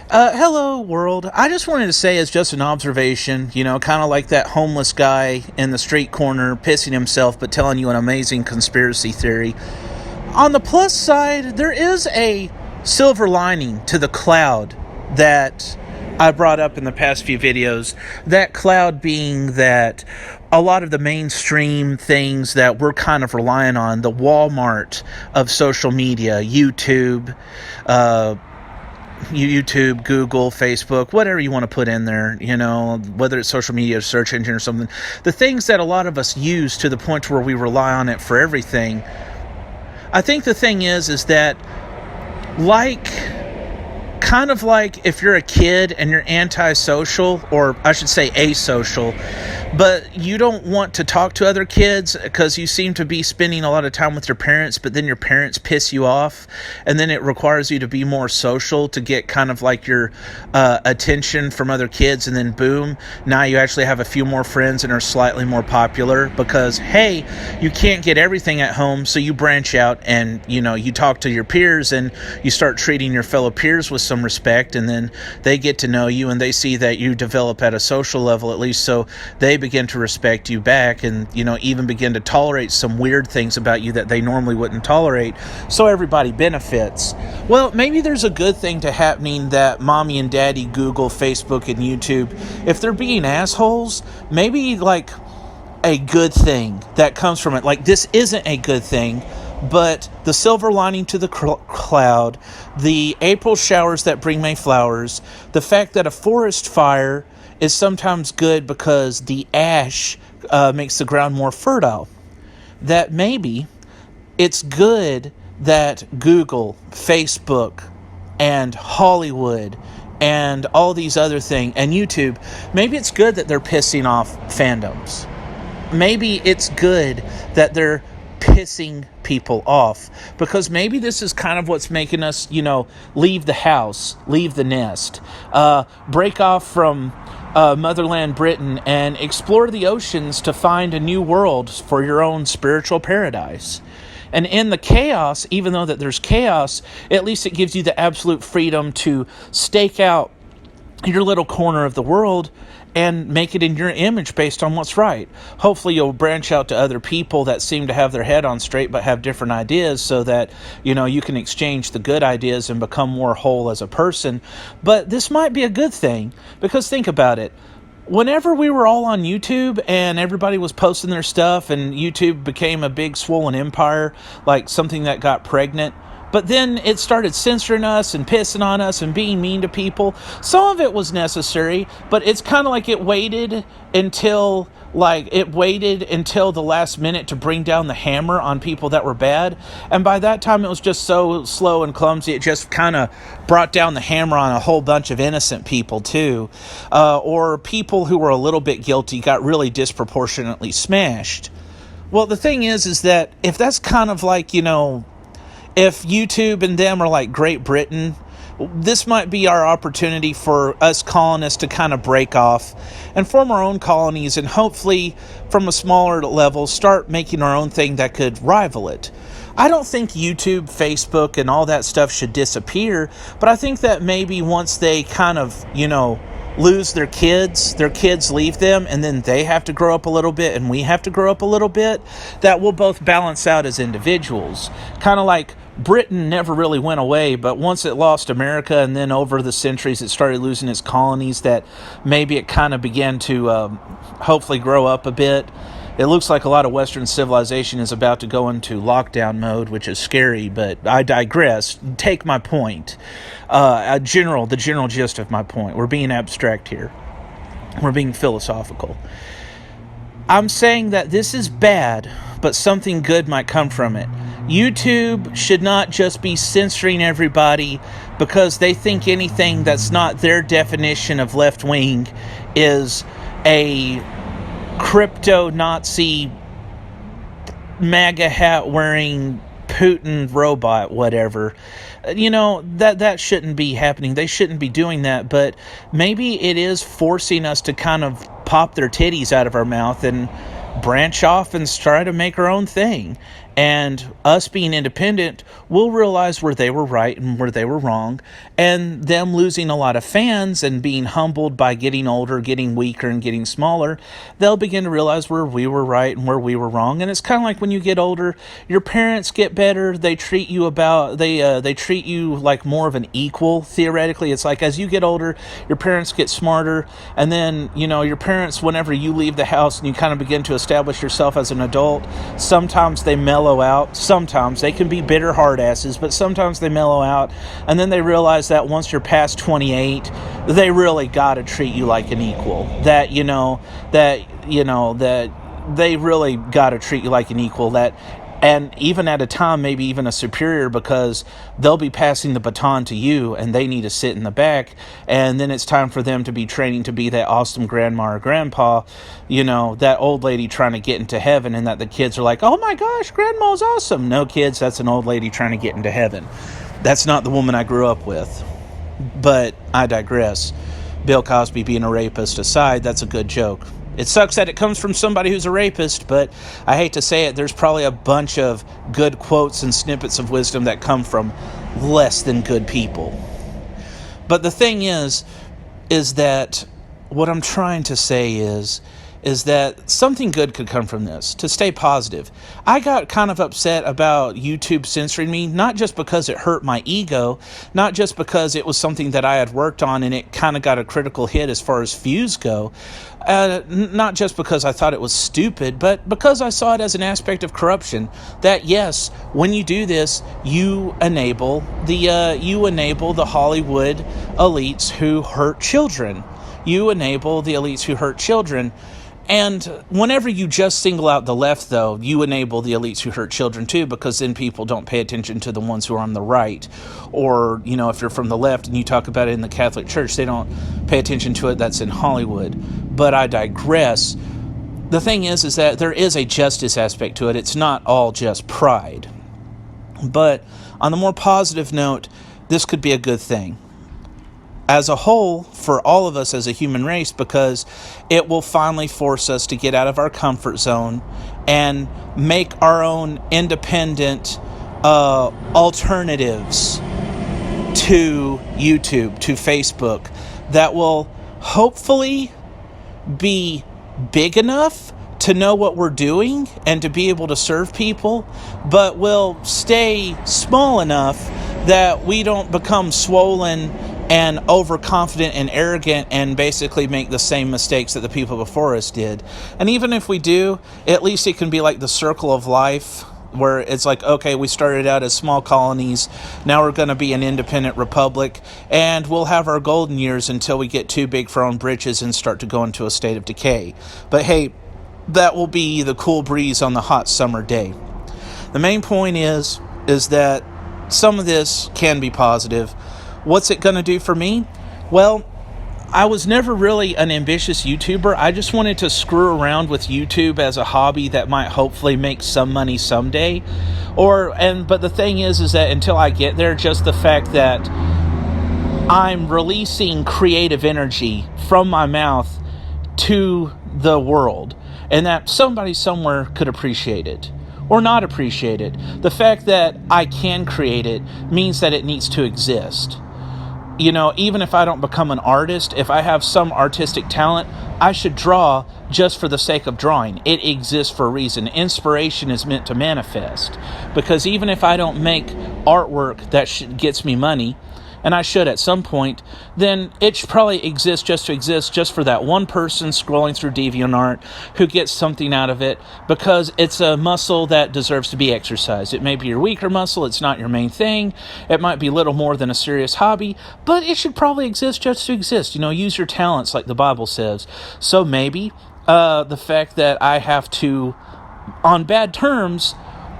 Hello, world. I just wanted to say, as just an observation, kind of like that homeless guy in the street corner pissing himself but telling you an amazing conspiracy theory. On the plus side, there is a silver lining to the cloud that I brought up in the past few videos. That cloud being that a lot of the mainstream things that we're kind of relying on, the Walmart of social media, YouTube, Google, Facebook, whatever you want to put in there, whether it's social media, search engine or something, the things that a lot of us use to the point where we rely on it for everything. I think the thing is that like kind of like if you're a kid and you're antisocial, or I should say asocial, but you don't want to talk to other kids because you seem to be spending a lot of time with your parents, but then your parents piss you off, and then it requires you to be more social to get kind of like your attention from other kids, and then boom, now you actually have a few more friends and are slightly more popular because, hey, you can't get everything at home, so you branch out and, you talk to your peers and you start treating your fellow peers with some respect, and then they get to know you and they see that you develop at a social level at least, so they begin to respect you back and, even begin to tolerate some weird things about you that they normally wouldn't tolerate, so everybody benefits. Well, maybe there's a good thing to happening that mommy and daddy Google, Facebook, and YouTube, if they're being assholes, maybe like a good thing that comes from it. Like, this isn't a good thing, but the silver lining to the cloud, the April showers that bring May flowers, the fact that a forest fire is sometimes good because the ash makes the ground more fertile. That maybe it's good that Google, Facebook, and Hollywood and all these other things, and YouTube, maybe it's good that they're pissing off fandoms. Maybe it's good that they're pissing people off, because maybe this is kind of what's making us, leave the house, leave the nest, break off from motherland Britain and explore the oceans to find a new world for your own spiritual paradise. And in the chaos, even though that there's chaos, at least it gives you the absolute freedom to stake out your little corner of the world and make it in your image based on what's right. Hopefully you'll branch out to other people that seem to have their head on straight but have different ideas, so that you can exchange the good ideas and become more whole as a person. But this might be a good thing, because think about it. Whenever we were all on YouTube and everybody was posting their stuff and YouTube became a big swollen empire, like something that got pregnant, but then it started censoring us and pissing on us and being mean to people. Some of it was necessary, but it's kind of like it waited until the last minute to bring down the hammer on people that were bad. And by that time, it was just so slow and clumsy, it just kind of brought down the hammer on a whole bunch of innocent people too. Or people who were a little bit guilty got really disproportionately smashed. Well, the thing is that if that's kind of like, if YouTube and them are like Great Britain, this might be our opportunity for us colonists to kind of break off and form our own colonies, and hopefully from a smaller level start making our own thing that could rival it. I don't think YouTube, Facebook, and all that stuff should disappear, but I think that maybe once they kind of, lose their kids leave them, and then they have to grow up a little bit and we have to grow up a little bit, that we'll both balance out as individuals. Kind of like Britain never really went away, but once it lost America and then over the centuries it started losing its colonies, that maybe it kind of began to hopefully grow up a bit. It looks like a lot of Western civilization is about to go into lockdown mode, which is scary, but I digress. Take my point. The general gist of my point. We're being abstract here. We're being philosophical. I'm saying that this is bad, but something good might come from it. YouTube should not just be censoring everybody because they think anything that's not their definition of left-wing is a crypto-Nazi, MAGA hat-wearing Putin robot, whatever. That shouldn't be happening. They shouldn't be doing that, but maybe it is forcing us to kind of pop their titties out of our mouth and branch off and try to make our own thing. And us being independent, we'll realize where they were right and where they were wrong. And them losing a lot of fans and being humbled by getting older, getting weaker, and getting smaller, they'll begin to realize where we were right and where we were wrong. And it's kind of like when you get older, your parents get better. They treat you they treat you like more of an equal. Theoretically, it's like as you get older, your parents get smarter, and then your parents, whenever you leave the house and you kind of begin to establish yourself as an adult, sometimes they mellow out. Sometimes they can be bitter hard asses, but sometimes they mellow out, and then they realize that once you're past 28, they really got to treat you like an equal. That they really got to treat you like an equal. And even at a time, maybe even a superior, because they'll be passing the baton to you and they need to sit in the back. And then it's time for them to be training to be that awesome grandma or grandpa, that old lady trying to get into heaven, and that the kids are like, oh my gosh, grandma's awesome. No, kids, that's an old lady trying to get into heaven. That's not the woman I grew up with. But I digress. Bill Cosby being a rapist aside, that's a good joke. It sucks that it comes from somebody who's a rapist, but I hate to say it, there's probably a bunch of good quotes and snippets of wisdom that come from less than good people. But the thing is that what I'm trying to say is that something good could come from this, to stay positive. I got kind of upset about YouTube censoring me, not just because it hurt my ego, not just because it was something that I had worked on and it kind of got a critical hit as far as views go, not just because I thought it was stupid, but because I saw it as an aspect of corruption. That yes, when you do this, you enable the Hollywood elites who hurt children. You enable the elites who hurt children. And whenever you just single out the left, though, you enable the elites who hurt children too, because then people don't pay attention to the ones who are on the right. Or, if you're from the left and you talk about it in the Catholic Church, they don't pay attention to it. That's in Hollywood. But I digress. The thing is that there is a justice aspect to it. It's not all just pride. But on the more positive note, this could be a good thing as a whole for all of us as a human race, because it will finally force us to get out of our comfort zone and make our own independent alternatives to YouTube, to Facebook, that will hopefully be big enough to know what we're doing and to be able to serve people, but will stay small enough that we don't become swollen and overconfident and arrogant and basically make the same mistakes that the people before us did. And even if we do, at least it can be like the circle of life, where it's like, okay, we started out as small colonies, now we're going to be an independent republic, and we'll have our golden years until we get too big for our own britches and start to go into a state of decay. But hey, that will be the cool breeze on the hot summer day. The main point is that some of this can be positive. What's it going to do for me? Well, I was never really an ambitious YouTuber. I just wanted to screw around with YouTube as a hobby that might hopefully make some money someday. But the thing is that until I get there, just the fact that I'm releasing creative energy from my mouth to the world, and that somebody somewhere could appreciate it or not appreciate it. The fact that I can create it means that it needs to exist. Even if I don't become an artist, if I have some artistic talent, I should draw just for the sake of drawing. It exists for a reason. Inspiration is meant to manifest. Because even if I don't make artwork that gets me money, and I should at some point, then it should probably exist just for that one person scrolling through DeviantArt who gets something out of it, because it's a muscle that deserves to be exercised. It may be your weaker muscle, it's not your main thing, it might be little more than a serious hobby, but it should probably exist just to exist. Use your talents like the Bible says. So maybe the fact that I have to, on bad terms,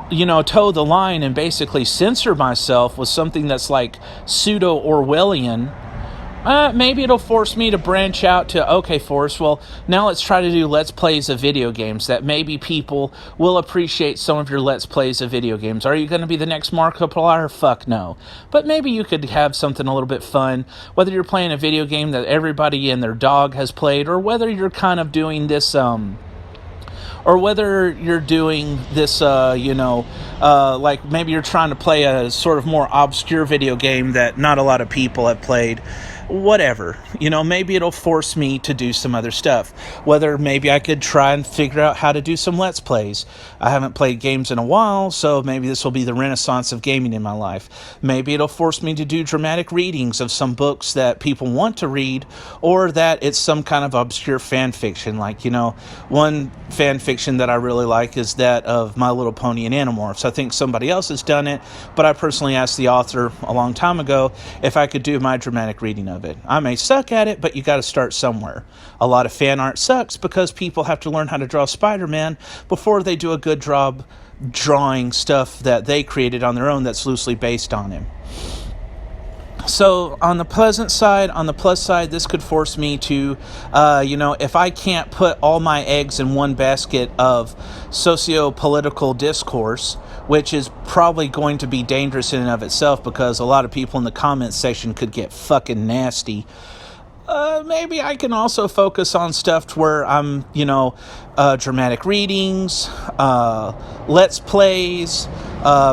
toe the line and basically censor myself with something that's like pseudo-Orwellian, maybe it'll force me to branch out to, okay, Forrest, well, now let's try to do Let's Plays of video games, that maybe people will appreciate some of your Let's Plays of video games. Are you going to be the next Markiplier? Fuck no. But maybe you could have something a little bit fun, whether you're playing a video game that everybody and their dog has played, or whether you're kind of doing this, or whether you're doing this, like maybe you're trying to play a sort of more obscure video game that not a lot of people have played. Whatever, maybe it'll force me to do some other stuff. Whether maybe I could try and figure out how to do some Let's Plays. I haven't played games in a while, so maybe this will be the renaissance of gaming in my life. Maybe it'll force me to do dramatic readings of some books that people want to read, or that it's some kind of obscure fan fiction. Like, one fan fiction that I really like is that of My Little Pony and Animorphs. I think somebody else has done it, but I personally asked the author a long time ago if I could do my dramatic reading of it. I may suck at it, but you got to start somewhere. A lot of fan art sucks because people have to learn how to draw Spider-Man before they do a good job drawing stuff that they created on their own that's loosely based on him. So on the plus side, this could force me to, if I can't put all my eggs in one basket of socio-political discourse, which is probably going to be dangerous in and of itself because a lot of people in the comments section could get fucking nasty. Maybe I can also focus on stuff to where I'm, dramatic readings, Let's Plays.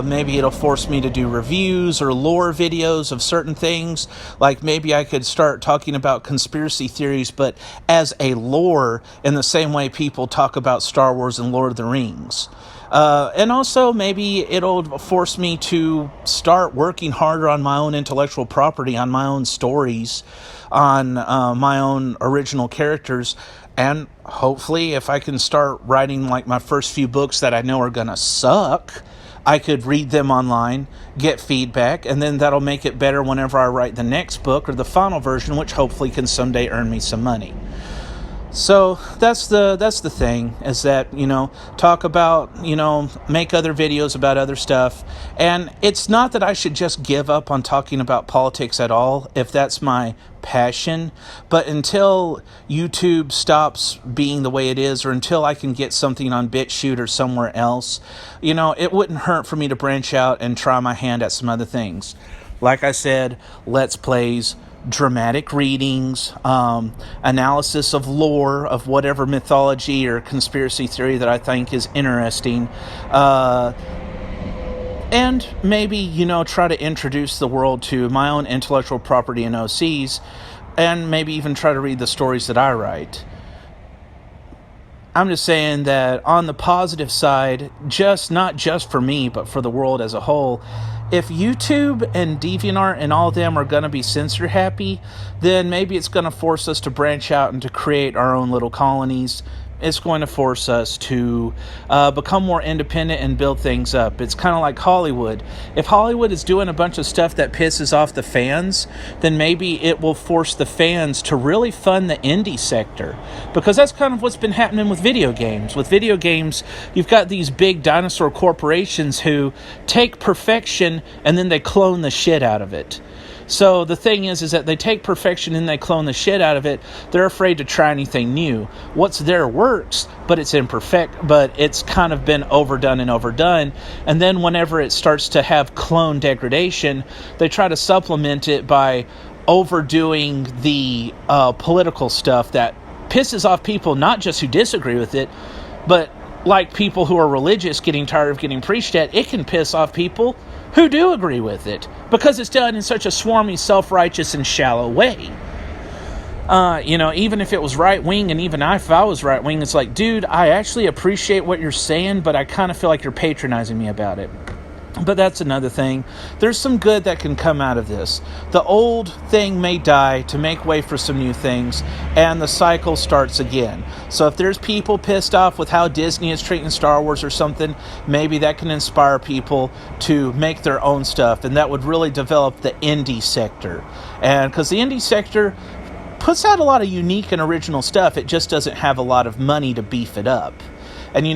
Maybe it'll force me to do reviews or lore videos of certain things. Like maybe I could start talking about conspiracy theories, but as a lore in the same way people talk about Star Wars and Lord of the Rings. And also maybe it'll force me to start working harder on my own intellectual property, on my own stories, on my own original characters. And hopefully if I can start writing like my first few books that I know are gonna suck, I could read them online, get feedback, and then that'll make it better whenever I write the next book or the final version, which hopefully can someday earn me some money. So that's the thing, is that, talk about, make other videos about other stuff. And it's not that I should just give up on talking about politics at all, if that's my passion. But until YouTube stops being the way it is, or until I can get something on BitChute or somewhere else, it wouldn't hurt for me to branch out and try my hand at some other things. Like I said, Let's Plays, dramatic readings, analysis of lore of whatever mythology or conspiracy theory that I think is interesting, and maybe, try to introduce the world to my own intellectual property and OCs, and maybe even try to read the stories that I write. I'm just saying that on the positive side, not just for me, but for the world as a whole, if YouTube and DeviantArt and all of them are going to be censor happy, then maybe it's going to force us to branch out and to create our own little colonies. It's going to force us to become more independent and build things up. It's kind of like Hollywood. If Hollywood is doing a bunch of stuff that pisses off the fans, then maybe it will force the fans to really fund the indie sector. Because that's kind of what's been happening with video games. With video games, you've got these big dinosaur corporations who take perfection and then they clone the shit out of it. So the thing is that they take perfection and they clone the shit out of it. They're afraid to try anything new. What's there works, but it's imperfect, but it's kind of been overdone. And then whenever it starts to have clone degradation, they try to supplement it by overdoing the political stuff that pisses off people, not just who disagree with it, but like people who are religious getting tired of getting preached at. It can piss off people who do agree with it, because it's done in such a swarmy, self-righteous, and shallow way. Even if it was right-wing, and even if I was right-wing, it's like, dude, I actually appreciate what you're saying, but I kind of feel like you're patronizing me about it. But that's another thing. There's some good that can come out of this. The old thing may die to make way for some new things, and the cycle starts again. So if there's people pissed off with how Disney is treating Star Wars or something, maybe that can inspire people to make their own stuff, and that would really develop the indie sector. And because the indie sector puts out a lot of unique and original stuff, it just doesn't have a lot of money to beef it up. And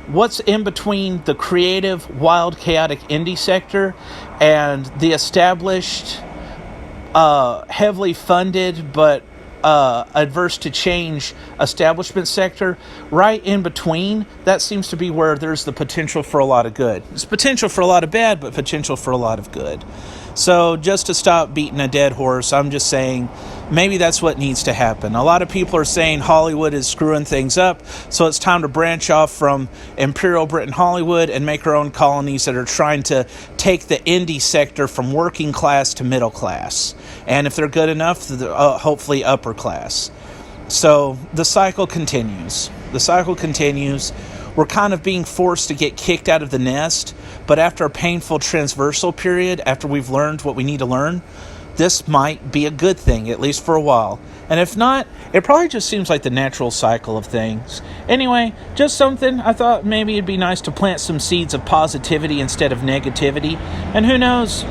what's in between the creative, wild, chaotic indie sector and the established, heavily funded, but adverse to change establishment sector, right in between, that seems to be where there's the potential for a lot of good. There's potential for a lot of bad, but potential for a lot of good. So just to stop beating a dead horse, I'm just saying, maybe that's what needs to happen. A lot of people are saying Hollywood is screwing things up, so it's time to branch off from Imperial Britain Hollywood and make our own colonies that are trying to take the indie sector from working class to middle class. And if they're good enough, hopefully upper class. So the cycle continues. The cycle continues. We're kind of being forced to get kicked out of the nest, but after a painful transversal period, after we've learned what we need to learn, this might be a good thing, at least for a while. And if not, it probably just seems like the natural cycle of things. Anyway, just something I thought maybe it'd be nice to plant some seeds of positivity instead of negativity. And who knows,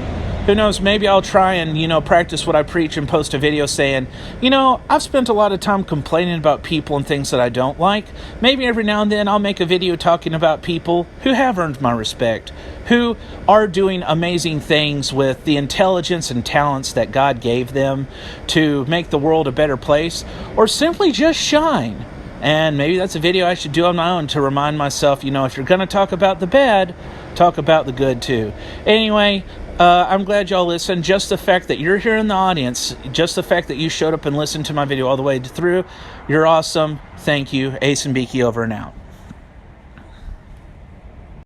maybe I'll try and, practice what I preach and post a video saying, I've spent a lot of time complaining about people and things that I don't like. Maybe every now and then I'll make a video talking about people who have earned my respect, who are doing amazing things with the intelligence and talents that God gave them to make the world a better place, or simply just shine. And maybe that's a video I should do on my own to remind myself, if you're going to talk about the bad, talk about the good too. Anyway, I'm glad y'all listened. Just the fact that you're here in the audience, just the fact that you showed up and listened to my video all the way through, you're awesome. Thank you. Ace and Beaky over and out.